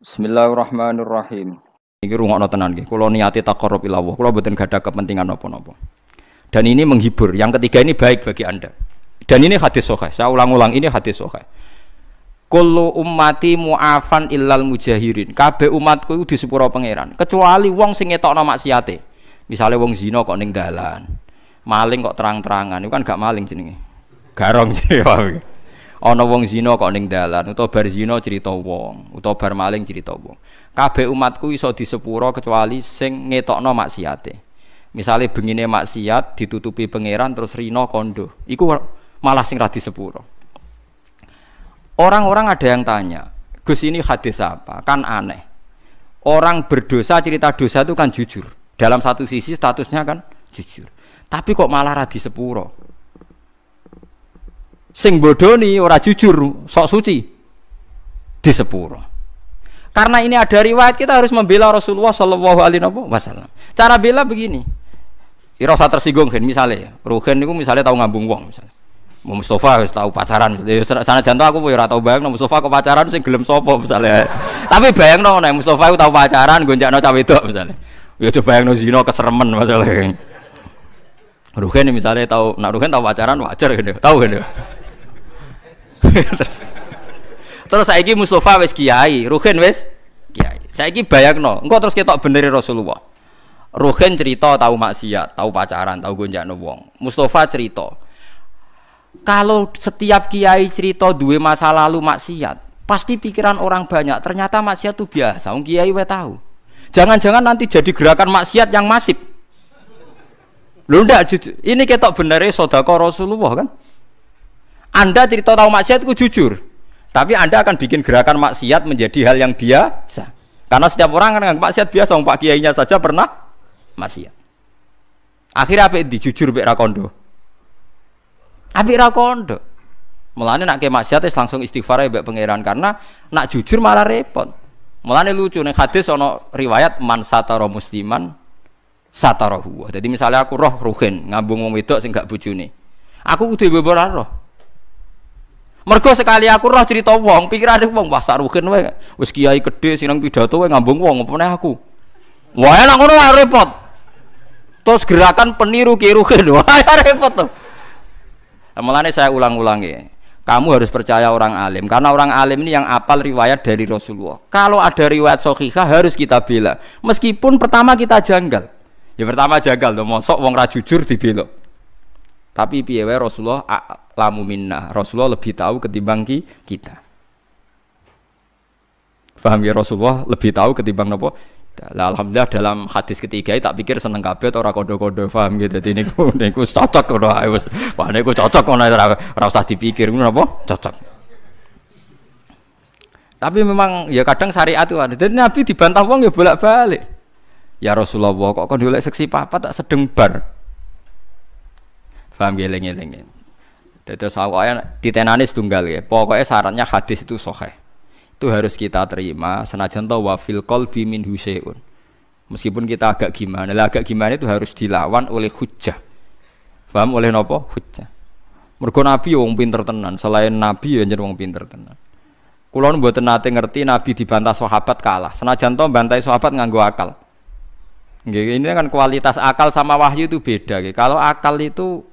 Bismillahirrahmanirrahim. Iki rungokno tenan nggih. Kula niate taqarrub ila Allah. Kula mboten gadah kepentingan napa-napa. Dan ini menghibur. Yang ketiga ini baik bagi Anda. Dan ini hadis sahih. Saya ulang-ulang ini hadis sahih. Kullu ummati mu'afan illal mujahirin. Kabeh umatku iku disepuro pangeran, kecuali wong sing ngetokno maksiate. Misale wong zina kok ning dalan. Maling kok terang-terangan, itu kan gak maling jenenge. Garong jenenge. Ana wong zina kok ning dalan, utawa bar zina cerita wong, utawa bar maling cerita wong. Kabeh umatku iso disepuro kecuali sing ngetokno maksiate. Misale bengine maksiat ditutupi pangeran terus rina kondo. Iku malah sing ra disepuro. Orang-orang ada yang tanya, Gus ini hadis apa? Kan aneh. Orang berdosa cerita dosa itu kan jujur. Dalam satu sisi statusnya kan jujur. Tapi kok malah ra disepuro? Sing bodoni ora jujur, sok suci disepuro. Karena ini ada riwayat, kita harus membela Rasulullah sallallahu alaihi wasallam. Cara bela begini. Ira usah tersinggung kan misalnya, Ruhin niku misalnya tahu ngambung wong misalnya. Mustafa wis tahu pacaran. Sana jantung aku ora tau bayangno Mustafa kok pacaran sing gelem sapa misalnya. Tapi bayangno nek Mustafa iku tau pacaran gonjakno cah wedok misalnya. Ya coba bayangno zina keseremen masalah. Ruhin misalnya tahu, nak Ruhin tahu pacaran wajar gitu. Tahu gitu. terus saiki Mustafa wis kiai, Ruhin wis kiai. Saiki bayangno, engko terus ketok beneri Rasulullah. Ruhin cerita tahu maksiat, tahu pacaran, tahu gonjakno wong. Mustafa cerita. Kalau setiap kiai cerita duwe masa lalu maksiat, pasti pikiran orang banyak. Ternyata maksiat itu biasa. Wong kiai wae tahu. Jangan-jangan nanti jadi gerakan maksiat yang masif. Lho ndak, ini ketok benere sedekah Rasulullah kan? Anda cerita tahu maksiat itu jujur. Tapi Anda akan bikin gerakan maksiat menjadi hal yang biasa. Karena setiap orang kan maksiat biasa, wong Pak Kiainya saja pernah maksiat. Akhirnya apa dijujur mek ra kondo. Apik ra kondo. Mulane nak ke maksiat langsung istighfar ya mbek pangeran, karena nak jujur malah repot. Mulane lucu ning hadis ana riwayat man satara musliman satarahu. Jadi misalnya aku roh Ruhin ngambung wong wedok sing gak bojone. Aku kudu ora roh. Mergo sekali aku roh cerita wong, pikirane wong wah sak Ruhin wae wis kiai gedhe sing nang pidato wae ngambung wong apa meneh aku. Wah enak ngono wae repot. Terus gerakan peniru Ki Ruhin wae repot tuh. Mulane saya ulang-ulangi, kamu harus percaya orang alim, karena orang alim ini yang apal riwayat dari Rasulullah. Kalau ada riwayat sahihah harus kita bela, meskipun pertama kita janggal. Ya pertama janggal, mosok wong ra jujur dibela. Tapi piye wae Rasulullah a'lamu minna, Rasulullah lebih tahu ketimbang kita. Paham ya, Rasulullah lebih tahu ketimbang napa? Alhamdulillah dalam hadis ketiga tak pikir seneng kabeh ora kodo-kodo, paham gitu. Dadi niku cocok ngono ae wis. Wah niku cocok ngono ora usah dipikir ngono apa? Cocok. Tapi memang ya kadang syariat itu ada. Jadi Nabi dibantah wong ya bolak-balik. Ya Rasulullah kok kon golek seksi papat tak sedeng bar. Paham geleng-geleng. Dadi sawaya ditenani setunggal ya. Pokoknya syaratnya hadis itu sahih. Itu harus kita terima senajan to wa fil qalbi min husain. Meskipun kita agak gimana, agak gimana itu harus dilawan oleh hujjah. Paham oleh napa? Hujjah. Mergo Nabi wong pinter tenan, selain Nabi ya njen wong pinter tenan. Kula mboten nate ngerti Nabi dibantah sahabat kalah. Senajan to bantai sahabat nganggo akal. Nggih, ini kan kualitas akal sama wahyu itu beda. Kalau akal itu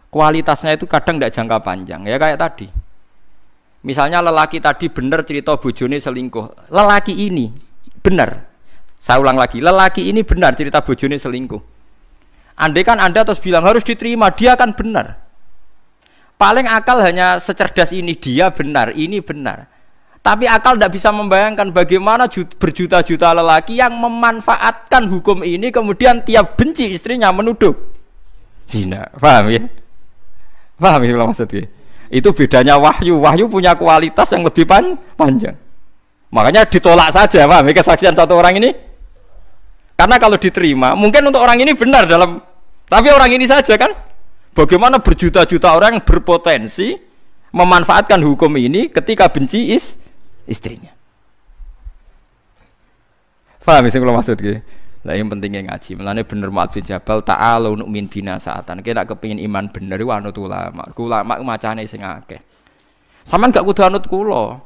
kualitasnya itu kadang tidak jangka panjang. Ya kayak tadi. Misalnya lelaki tadi benar cerita bojone selingkuh. Lelaki ini benar. Saya ulang lagi, lelaki ini benar cerita bojone selingkuh. Andai kan Anda terus bilang harus diterima, dia kan benar. Paling akal hanya secerdas ini, dia benar, ini benar. Tapi akal tidak bisa membayangkan bagaimana berjuta-juta lelaki yang memanfaatkan hukum ini kemudian tiap benci istrinya menuduh zina. Paham ya? Paham ya maksudnya? Itu bedanya wahyu. Wahyu punya kualitas yang lebih panjang. Makanya ditolak saja, paham? Kesaksian satu orang ini. Karena kalau diterima, mungkin untuk orang ini benar dalam, tapi orang ini saja kan. Bagaimana berjuta-juta orang yang berpotensi memanfaatkan hukum ini ketika benci istrinya. Paham sih kalau maksudnya? Lah yang pentingnya ngaji. Mulane bener Mu'adz bin Jabal ta'ala nu'min bina saatan. Kita kepengin iman bener iku anut ulama. Ulama macane sing akeh. Sampeyan gak kudu anut kula.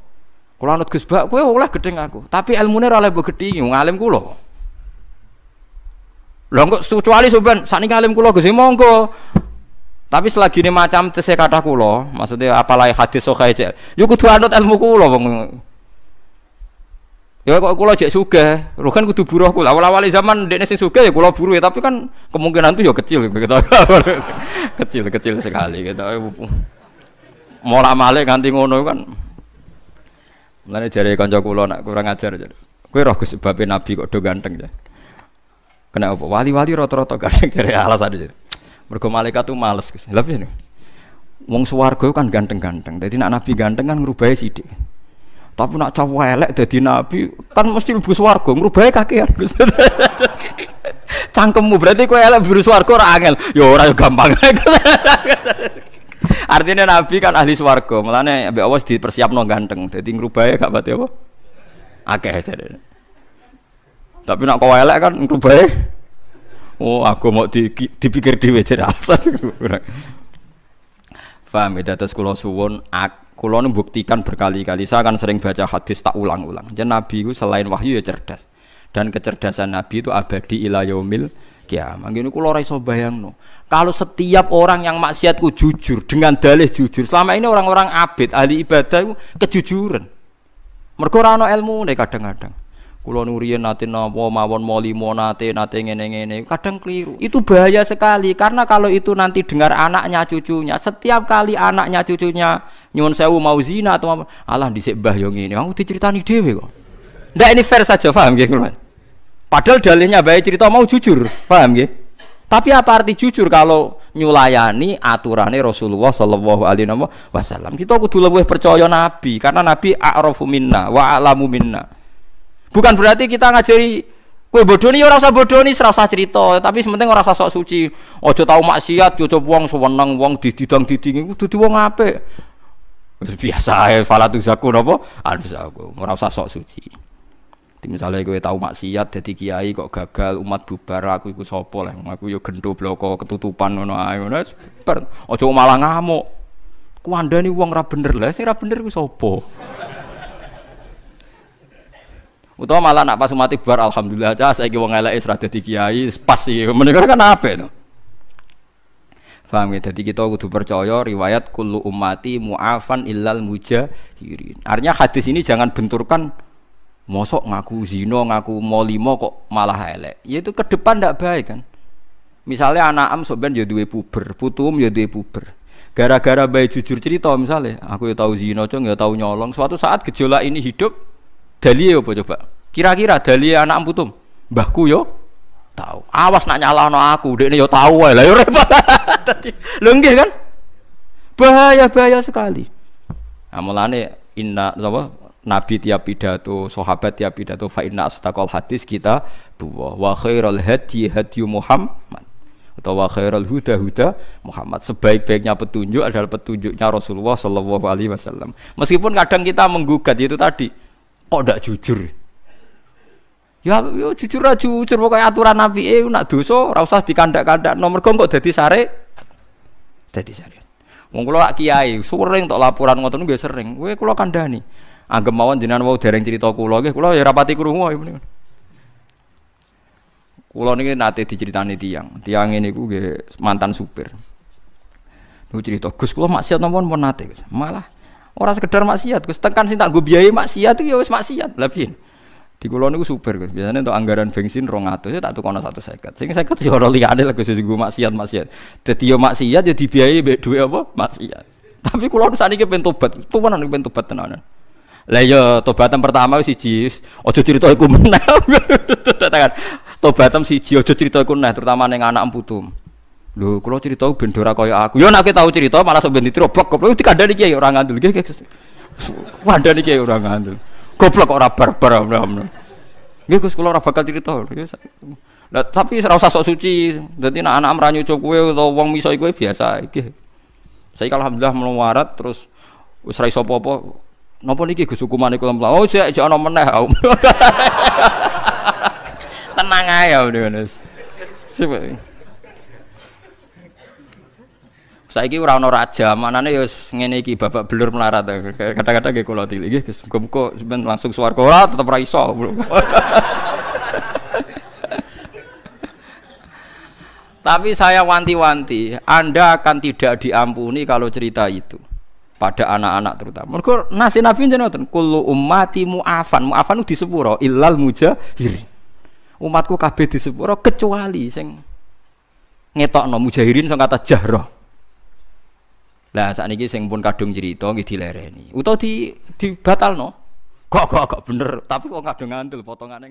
Kula anut Gus Bak kowe oleh gedeng aku, tapi ilmune ora oleh mbok gedhi, ngalim kula. Lha kok kecuali sampean sakniki alim kula Gus monggo. Tapi selagi ini macam tesih kata kula, maksudnya apalai hadis sahih yo kudu anut ilmu kula wong. Ya kok kula jek sugih, Ruhin kudu buruh kula. Awal-awal zaman ndekne sing sugih ya kula buruh, tapi kan kemungkinan itu ya kecil gitu. Kecil sekali gitu. Mola-malik ganti ngono kan. Mulane jare kanca kula nak kurang ajar aja. Kowe roh Gus babe Nabi kok do ganteng ya. Kena apa? Wali-wali rata-rata ganteng jare alasan aja. Mergo malaikat tuh males Gus. Lha piye? Wong swarga kan ganteng-ganteng. Dadi nak Nabi ganteng kan ngrubahi sithik. Tapi nak cowok elek dadi Nabi kan mesti mlebu swarga, ngrubahi kakean Gus. Cangkemmu berarti kowe elek mlebu swarga ora angel. Ya ora yo gampang. Artinya Nabi kan ahli swarga, mulane ambek Allah dipersiapno ganteng. Dadi ngrubahe gak pati apa? Akeh jare. Tapi nak kowe elek kan ngrubahe. Oh, aku mau dipikir dhewe jare alasan. Paham ya, terus kula suwun kula buktikan berkali-kali. Saya kan sering baca hadis tak ulang-ulang. Jadi Nabi itu selain wahyu ya cerdas. Dan kecerdasan Nabi itu abadi ila yaumil kiamah. Ngene kula ora iso bayangno. Kalau setiap orang yang maksiatku jujur dengan dalih jujur, selama ini orang-orang abid ahli ibadah itu kejujuran. Mergo ora ana ilmune kadang-kadang. Kula nuriyen nate napa mawon molimo nate ngene-ngene, kadang keliru. Itu bahaya sekali karena kalau itu nanti dengar anaknya cucunya, setiap kali anaknya cucunya nyuwun sewu mau zina atau alah dhisik mbah yo ngene, aku diceritani dhewe kok. Ndak ini fair saja, paham nggih kula? Padahal dalilnya baik cerita mau jujur, paham nggih? Tapi apa arti jujur kalau nyulayani aturane Rasulullah sallallahu alaihi wasallam? Kita kudu luwih percaya Nabi karena Nabi a'rafu minna wa a'lamu minna. Bukan berarti kita ngajari kowe bodoni ora usah bodoni, ora usah cerita, tapi sementing ora usah sok suci. Aja tau maksiat, aja wong seneng wong dididang-didingi kudu di wong apik. Wis biasa ae falatu zaku napa? Anfusaku, ora usah sok suci. Misalnya kowe tau maksiat dadi kiai kok gagal umat bubar, aku iku sapa lah, aku yo gendho bloko ketutupan ngono ae ngono. Aja malah ngamuk. Kuandani wong ra bener lah, sing ra bener ku sapa? Utawa malah nak pas umat bubar alhamdulillah aja saiki wong eleke wis ra dadi kiai, pas iki. Menika kan apik to. Paham ya? Jadi kita kudu percaya riwayat kullu ummati mu'afan illal mujahirin. Artinya hadis ini jangan benturkan mosok ngaku zina, ngaku molimo kok malah elek. Ya itu ke depan ndak baik kan. Misalnya anak am sok ben ya duwe puber, putum ya duwe puber. Gara-gara baik jujur cerita misalnya, aku ya tahu zina, cung ya tahu nyolong. Suatu saat gejolak ini hidup, dalile apa coba? Kira-kira dalile anak am putum, mbahku yo tahu. Awas nak nyalahno aku, dekne yo tahu wae. Lah yo repot. Dadi lho nggih kan? Bahaya sekali. Nah, mulane inna apa? Nabi tiap pidato, sahabat tiap pidato fa inna astaqal hadis kita wa khairul hadi Muhammad atau wa khairul huda Muhammad. Sebaik-baiknya petunjuk adalah petunjuknya Rasulullah sallallahu alaihi wasallam. Meskipun kadang kita menggugat itu tadi, kok ndak jujur? Ya yo jujur aja jujur pokoke aturan Nabi nak dosa ora usah dikandak-kandak nomor kok dadi sare. Dadi sare. Wong kula kiai sering tok laporan ngoten nggih sering. Kowe kula kandhani. Anggap mawon jenengan wau dereng cerita kula nggih, kula ya rapati krungu menika. Kula niki nate diceritani tiyang ngene iku nggih mantan supir. Niku cerita, Gus kula maksiat napa pun nate, Gus. Malah ora sekedar maksiat, Gus tekan sing tak nggo biayai maksiat itu ya wis maksiat. Lah piye? Di kula niku supir, Gus. Biasane untuk anggaran bensin 200 ya tak tukono 150. Sing 50 ya ora liyane lah Gus nggo maksiat. Dadi yo maksiat ya dibiayai mbek dhuwit apa? Maksiat. Tapi kula sakniki pengen tobat, tuwanan pengen tobat tenanan. Lah ya tobatan pertama siji aja crita iku meneh. Tobatan siji aja crita iku meneh terutama ning anak putum. Lho kula crita ben ora kaya aku. Ya nek tau crita malah sok ben ditrobok goblok dikandani kiai ora ngandel nggih. Kandani kiai ora ngandel. Goblok kok ora barbar. Nggih Gus kula ora bakal crita. Lah tapi ora usah sok suci. Dadi nek anak ra nyucuk kowe utawa wong miso kowe biasa iki. Saiki alhamdulillah melawarat terus wis ra iso apa-apa. Napa niki Gus hukumane kula mlaku? Oh, sik ana meneh. Tenang ae ya, Mas. Saiki ora ana raja, manane ya wis ngene iki babak belur melarat. Kadang-kadang nggih kula tilik nggih Gus. Muga-muga sampeyan langsung swarga ora tetep ra iso. Tapi saya wanti-wanti, Anda akan tidak diampuni kalau cerita itu pada anak-anak terutama. Mergo nasi Nabi jenengan kullu ummati mu'afan. Mu'afan di sepuro illal mujahirin. Umatku kabeh di sepuro kecuali sing ngetokno mujahirin sing kata jahroh. Lah sakniki sing pun kadung cerita nggih dilereni. Utawa dibatalno. Kok bener, tapi kok kadung ngandel potongane